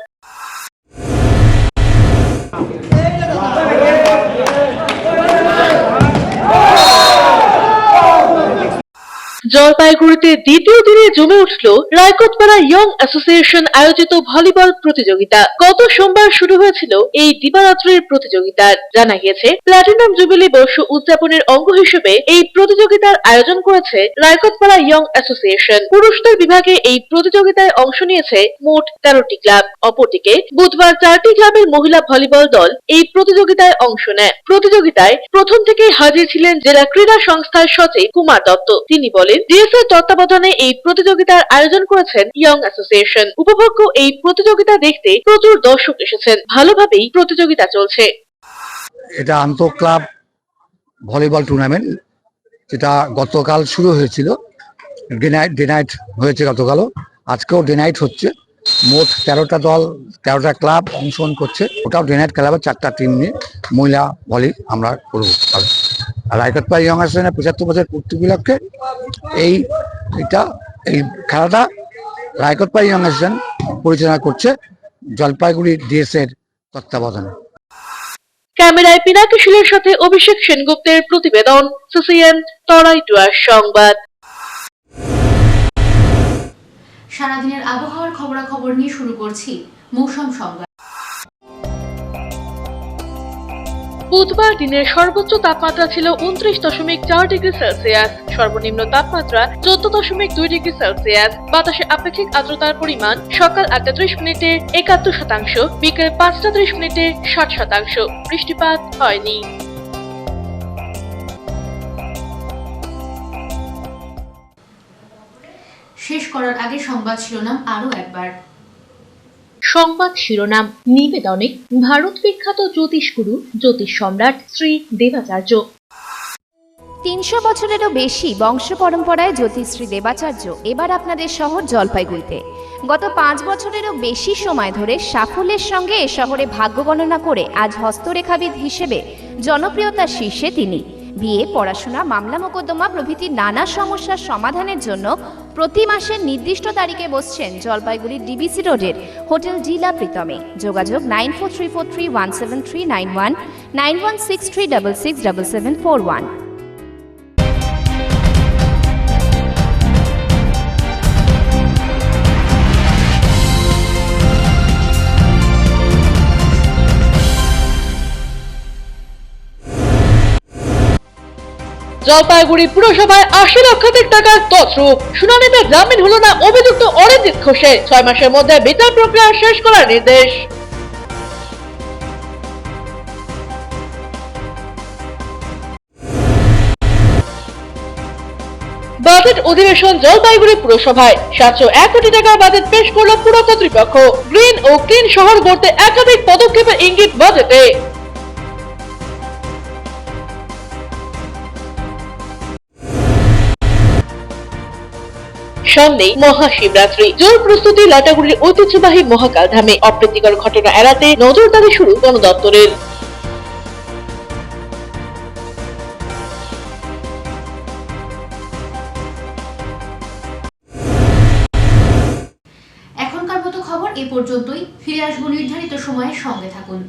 জলপাইগুড়িতে দ্বিতীয় দিনে জমে উঠল রায়কোটপাড়া ইয়ং অ্যাসোসিয়েশন আয়োজিত ভলিবল প্রতিযোগিতা। গত সোমবার শুরু হয়েছিল এই দিবারাত্রির প্রতিযোগিতা। জানা গিয়েছে, প্ল্যাটিনাম জুবিলি বর্ষ উদযাপনের অঙ্গ হিসেবে এই প্রতিযোগিতার আয়োজন করেছে রায়কোটপাড়া ইয়ং অ্যাসোসিয়েশন। পুরুষদের বিভাগে এই প্রতিযোগিতায় অংশ নিয়েছে মোট 13টি ক্লাব। অপরদিকে বুধবার 4টি ক্লাবের মহিলা ভলিবল দল এই প্রতিযোগিতায় অংশ নেয়। প্রতিযোগিতায় প্রথম থেকেই হাজির ছিলেন জেলা ক্রীড়া সংস্থার সচিব কুমার দত্ত। তিনি বলেন, ডিএসএর তত্ত্বাবধানে এই প্রতিযোগিতার আয়োজন করেছেন ইয়ং অ্যাসোসিয়েশন। উপভোগ্য এই প্রতিযোগিতা দেখতে প্রচুর দর্শক এসেছেন। ভালোভাবেই প্রতিযোগিতা চলছে। এটা আন্তঃ ক্লাব ভলিবল টুর্নামেন্ট, যেটা গতকাল শুরু হয়েছিল। ডে নাইট হয়েছে গতকালও, আজকেও ডে নাইট হচ্ছে। মোট 13টা দল, 13টা ক্লাব অংশগ্রহণ করছে। ওটাও ডে নাইট খেলা হবে, 4টা টিম নিয়ে মহিলা ভলি আমরা করবো। আর রায়কোটপাড়া ইয়ং অ্যাসোসিয়েশনের 75 বছর পূর্তি উপলক্ষে এই খেলাটা রায়কোটপাড়া ইয়ং অ্যাসোসিয়েশন পরিচালনা করছে জলপাইগুড়ি ডিএসএর তত্ত্বাবধানে। ক্যামেরায় পিনাকি শীলের সাথে অভিষেক সেনগুপ্তের প্রতিবেদন, সিসিএন তরাই ডুয়ার সংবাদ। সারাদিনের আবহাওয়ার খবরাখবর নিয়ে শুরু করছি মৌসুম সংবাদ। বুধবার দিনের সর্বোচ্চ তাপমাত্রা ছিল 29.4 ডিগ্রি সেলসিয়াস, সর্বনিম্ন তাপমাত্রা 14.2 ডিগ্রি সেলসিয়াস। বাতাসে আপেক্ষিক আর্দ্রতার পরিমাণ সকাল 8:30 মিনিটে 71%, বিকেল 5:30 মিনিটে 60%। বৃষ্টিপাত হয়নি। শেষ করার আগে সংবাদ শিরোনাম আরো একবার। সংবাদ শিরোনাম নিবেদনে ভারত বিখ্যাত জ্যোতিষগুরু জ্যোতিষ সম্রাট শ্রী দেবাচার্য। 300 বছরেরও বেশি বংশ পরম্পরায় জ্যোতিশ্রী দেবাচার্য এবার আপনাদের শহর জলপাইগুড়িতে। গত 5 বছরেরও বেশি সময় ধরে সাফল্যের সঙ্গে এ শহরে ভাগ্য গণনা করে আজ হস্তরেখাবিদ হিসেবে জনপ্রিয়তার শীর্ষে তিনি। বিয়ে, পড়াশোনা, মামলা মোকদ্দমা প্রভৃতি নানা সমস্যার সমাধানের জন্য প্রতি মাসের নির্দিষ্ট তারিখে বসছেন জলপাইগুড়ির ডিবিসি রোডের হোটেল ডিলা প্রীতমে। যোগাযোগ 9434317391, 9163667741। জলপাইগুড়ি পুরসভায় 80 লক্ষাধিক টাকার তছরূপ। শুনানিতে জামিন হলো না অভিযুক্ত অরিজিৎ ঘোষের। 6 মাসের মধ্যে বিচার প্রক্রিয়া শেষ করার নির্দেশ। বাজেট অধিবেশন জলপাইগুড়ি পুরসভায় 701 কোটি টাকার বাজেট পেশ করল পুর কর্তৃপক্ষ। গ্রিন ও ক্লিন শহর গড়তে একাধিক পদক্ষেপের ইঙ্গিত বাজেটে। সামনেই মহাশিবরাত্রি, জোর প্রস্তুতি লাটাগুড়ির ঐতিহ্যবাহী মহাকাল ধামে। অপ্রীতিকর ঘটনা এড়াতে নজরদারি শুরু বন দপ্তরের। এখনকার মতো খবর এ পর্যন্তই। ফিরে আসবো নির্ধারিত সময়ের সঙ্গে থাকুন।